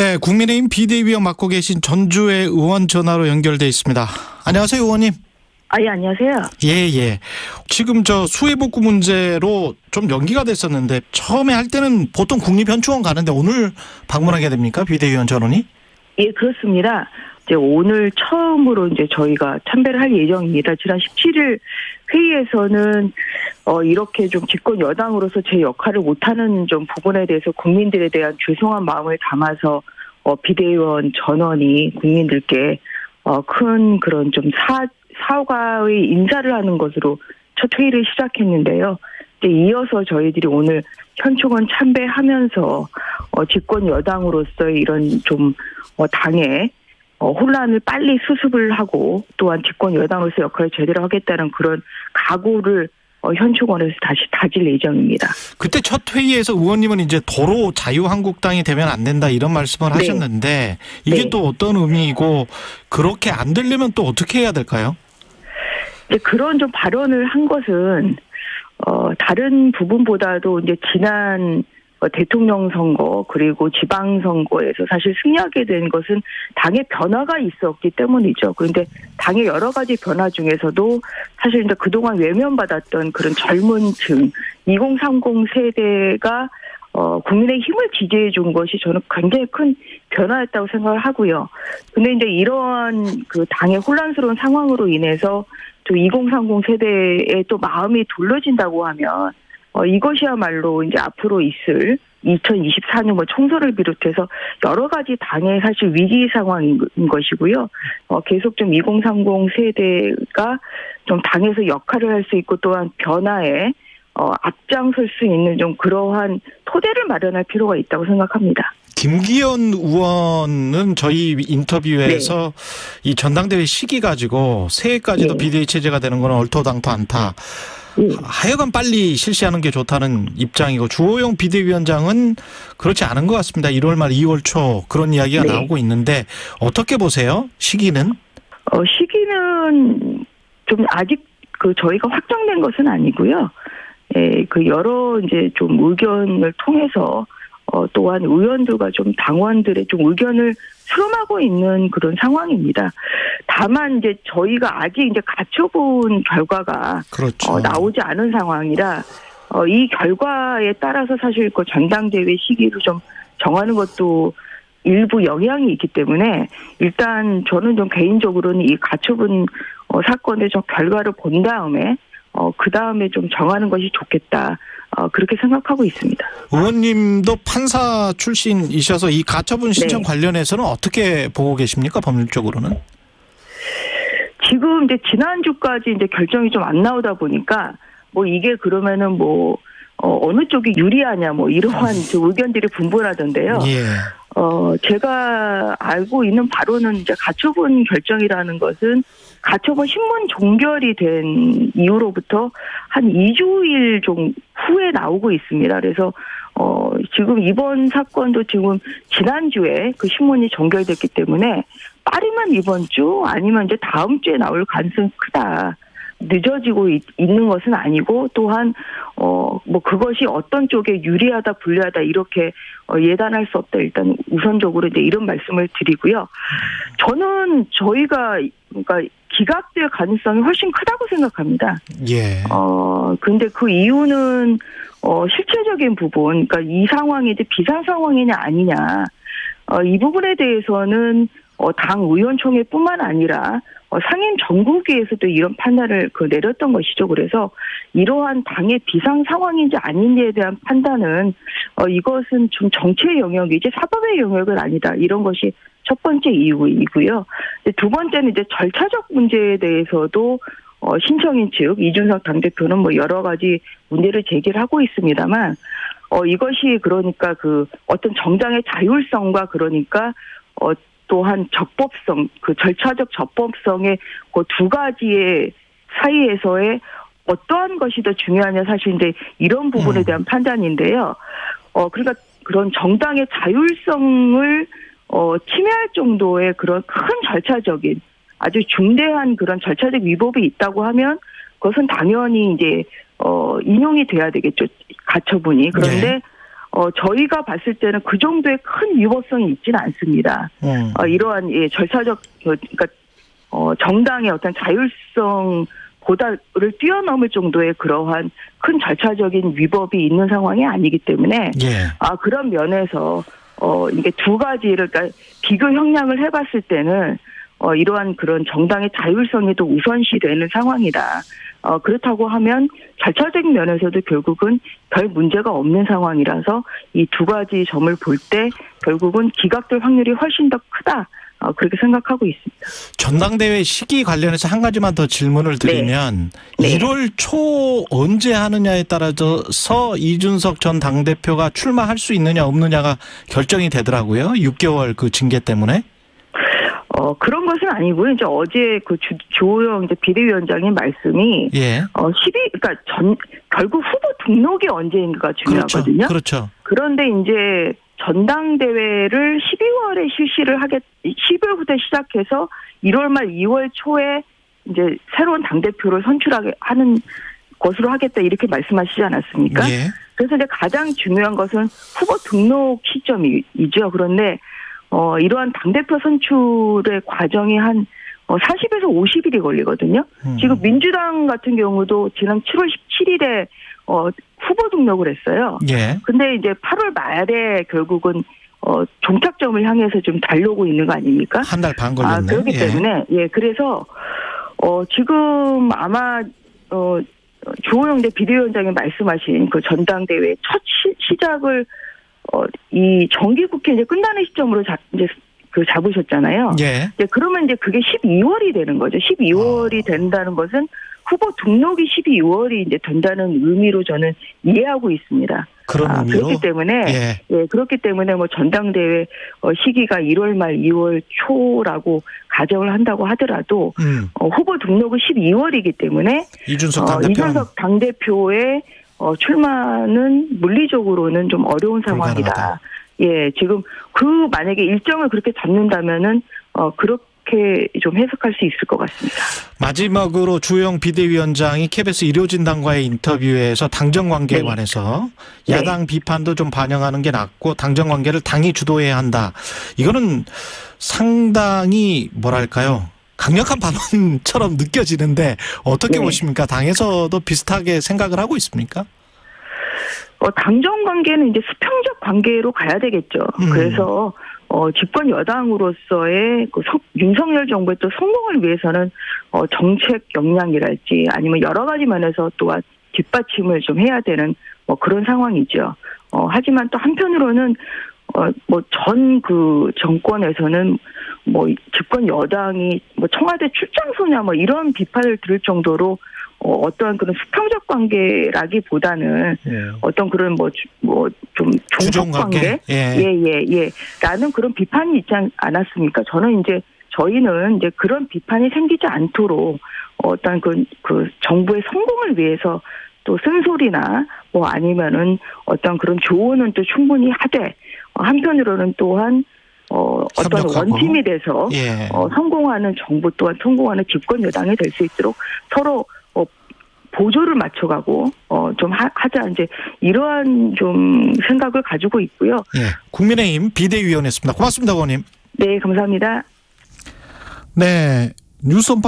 네, 국민의힘 비대위원 맡고 계신 전주의 의원 전화로 연결돼 있습니다. 안녕하세요, 의원님. 예, 안녕하세요. 예. 지금 저 수해복구 문제로 좀 연기가 됐었는데 처음에 할 때는 보통 국립현충원 가는데 오늘 방문하게 됩니까? 비대위원 전원이? 예, 그렇습니다. 이제 오늘 처음으로 이제 저희가 참배를 할 예정입니다. 지난 17일 회의에서는 이렇게 좀 집권 여당으로서 제 역할을 못하는 좀 부분에 대해서 국민들에 대한 죄송한 마음을 담아서 비대위원 전원이 국민들께 큰 그런 좀 사과의 인사를 하는 것으로 첫 회의를 시작했는데요. 이제 이어서 저희들이 오늘 현충원 참배하면서 집권 여당으로서의 이런 좀 당의 혼란을 빨리 수습을 하고 또한 집권 여당으로서 역할을 제대로 하겠다는 그런 각오를 현충원에서 다시 다질 예정입니다. 그때 첫 회의에서 의원님은 이제 도로 자유한국당이 되면 안 된다 이런 말씀을 하셨는데 이게 또 어떤 의미이고 그렇게 안 되려면 또 어떻게 해야 될까요? 이제 그런 좀 발언을 한 것은 다른 부분보다도 이제 지난 대통령 선거 그리고 지방선거에서 사실 승리하게 된 것은 당의 변화가 있었기 때문이죠. 그런데 당의 여러 가지 변화 중에서도 사실 이제 그동안 외면받았던 그런 젊은 층 2030 세대가 국민의 힘을 지지해 준 것이 저는 굉장히 큰 변화였다고 생각을 하고요. 근데 이제 이러한 그 당의 혼란스러운 상황으로 인해서 또 2030 세대의 또 마음이 돌려진다고 하면 이것이야말로 이제 앞으로 있을 2024년 총선을 비롯해서 여러 가지 당의 사실 위기 상황인 것이고요. 계속 좀 2030 세대가 좀 당에서 역할을 할 수 있고 또한 변화에 앞장설 수 있는 좀 그러한 토대를 마련할 필요가 있다고 생각합니다. 김기현 의원은 저희 인터뷰에서 이 전당대회 시기 가지고 새해까지도 비대위 체제가 되는 건 얼토당토 않다. 하여간 빨리 실시하는 게 좋다는 입장이고 주호영 비대위원장은 그렇지 않은 것 같습니다. 1월 말 2월 초 그런 이야기가 나오고 있는데 어떻게 보세요? 시기는? 시기는 좀 아직 저희가 확정된 것은 아니고요. 그 여러 이제 좀 의견을 통해서 또한 의원들과 좀 당원들의 좀 의견을 수렴하고 있는 그런 상황입니다. 다만 이제 저희가 아직 이제 갖춰본 결과가 나오지 않은 상황이라 이 결과에 따라서 사실 그 전당대회 시기를 좀 정하는 것도 일부 영향이 있기 때문에 일단 저는 좀 개인적으로는 이 갖춰본 사건의 좀 결과를 본 다음에 그 다음에 좀 정하는 것이 좋겠다. 그렇게 생각하고 있습니다. 의원님도 판사 출신이셔서 이 가처분 신청 관련해서는 어떻게 보고 계십니까? 법률적으로는? 지금 이제 지난주까지 이제 결정이 좀 안 나오다 보니까 이게 그러면은 어느 쪽이 유리하냐 이러한 의견들이 분분하던데요. 제가 알고 있는 바로는 이제 가처분 결정이라는 것은 가처분 신문 종결이 된 이후로부터 한 2주일 좀 후에 나오고 있습니다. 그래서 지금 이번 사건도 지금 지난주에 그 신문이 종결됐기 때문에 빠르면 이번 주 아니면 이제 다음 주에 나올 가능성이 크다. 늦어지고 있는 것은 아니고 또한 그것이 어떤 쪽에 유리하다 불리하다 이렇게 예단할 수 없다. 일단 우선적으로 이제 이런 말씀을 드리고요. 저는 저희가 그러니까 기각될 가능성이 훨씬 크다고 생각합니다. 근데 그 이유는 실체적인 부분, 그러니까 이 상황이 이제 비상 상황이냐 아니냐 이 부분에 대해서는 당 의원총회뿐만 아니라 상임 전국위에서도 이런 판단을 내렸던 것이죠. 그래서 이러한 당의 비상 상황인지 아닌지에 대한 판단은 이것은 좀 정치의 영역이지 사법의 영역은 아니다. 이런 것이 첫 번째 이유이고요. 두 번째는 이제 절차적 문제에 대해서도 신청인 측 이준석 당대표는 여러 가지 문제를 제기를 하고 있습니다만 이것이 그러니까 어떤 정당의 자율성과 그러니까 또한 적법성, 절차적 적법성의 그 두 가지의 사이에서의 어떠한 것이 더 중요하냐 사실 이제 이런 부분에 대한 판단인데요. 그러니까 그런 정당의 자율성을 침해할 정도의 그런 큰 절차적인 아주 중대한 그런 절차적 위법이 있다고 하면 그것은 당연히 이제 인용이 돼야 되겠죠. 가처분이. 그런데 저희가 봤을 때는 그 정도의 큰 위법성이 있지는 않습니다. 이러한 절차적 그러니까 정당의 어떤 자율성 보다를 뛰어넘을 정도의 그러한 큰 절차적인 위법이 있는 상황이 아니기 때문에 그런 면에서 이게 두 가지를 그러니까 비교 형량을 해봤을 때는 이러한 그런 정당의 자율성이 더 우선시되는 상황이다. 그렇다고 하면 절차적인 면에서도 결국은 별 문제가 없는 상황이라서 이 두 가지 점을 볼 때 결국은 기각될 확률이 훨씬 더 크다. 그렇게 생각하고 있습니다. 전당대회 시기 관련해서 한 가지만 더 질문을 드리면 1월 초 언제 하느냐에 따라서 이준석 전 당대표가 출마할 수 있느냐 없느냐가 결정이 되더라고요. 6개월 그 징계 때문에. 그런 것은 아니고요. 이제 어제 그 조호영 이제 비대위원장의 말씀이 12 그러니까 결국 후보 등록이 언제인가가 중요하거든요. 그렇죠. 그런데 이제 전당대회를 12월에 실시를 12월부터 시작해서 1월 말 2월 초에 이제 새로운 당대표를 선출하는 것으로 하겠다 이렇게 말씀하시지 않았습니까? 그래서 이제 가장 중요한 것은 후보 등록 시점이죠. 그런데 이러한 당대표 선출의 과정이 한 40에서 50일이 걸리거든요. 지금 민주당 같은 경우도 지난 7월 17일에 후보 등록을 했어요. 근데 이제 8월 말에 결국은 종착점을 향해서 좀 달려오고 있는 거 아닙니까? 한 달 반 걸렸네. 그렇기 때문에 그래서 지금 아마 조호영 비대위원장이 말씀하신 그 전당대회 첫 시작을 이 정기국회 이제 끝나는 시점으로 이제 그 잡으셨잖아요. 그러면 이제 그게 12월이 되는 거죠. 12월이 된다는 것은 후보 등록이 12월이 이제 된다는 의미로 저는 이해하고 있습니다. 그런 의미로? 그렇기 때문에 그렇기 때문에 뭐 전당대회 시기가 1월 말 2월 초라고 가정을 한다고 하더라도 후보 등록은 12월이기 때문에 이준석 당대표의 출마는 물리적으로는 좀 어려운 상황이다. 지금 만약에 일정을 그렇게 잡는다면은 그렇게 좀 해석할 수 있을 것 같습니다. 마지막으로 주호영 비대위원장이 KBS 일요진당과의 인터뷰에서 당정 관계에 관해서 야당 비판도 좀 반영하는 게 낫고 당정 관계를 당이 주도해야 한다. 이거는 상당히 뭐랄까요? 강력한 발언처럼 느껴지는데 어떻게 보십니까? 당에서도 비슷하게 생각을 하고 있습니까? 당정 관계는 이제 수평적 관계로 가야 되겠죠. 그래서 집권 여당으로서의 그 윤석열 정부의 또 성공을 위해서는 정책 역량이랄지 아니면 여러 가지 면에서 또한 뒷받침을 좀 해야 되는 뭐 그런 상황이죠. 하지만 또 한편으로는 뭐 전 그 정권에서는 뭐 집권 여당이 뭐 청와대 출장소냐 뭐 이런 비판을 들을 정도로 어떠한 그런 수평적 관계라기보다는 어떤 그런 뭐 좀 종속 관계 라는 그런 비판이 있지 않았습니까? 저희는 이제 그런 비판이 생기지 않도록 어떤 그 정부의 성공을 위해서 또 쓴소리나 뭐 아니면은 어떤 그런 조언은 또 충분히 하되 한편으로는 또한 어떤 원팀이 돼서 성공하는 정부 또한 성공하는 집권 여당이 될 수 있도록 서로 보조를 맞춰가고 좀 하자 이제 이러한 좀 생각을 가지고 있고요. 국민의힘 비대위원이었습니다. 고맙습니다, 의원님. 네, 감사합니다. 네, 뉴스 언박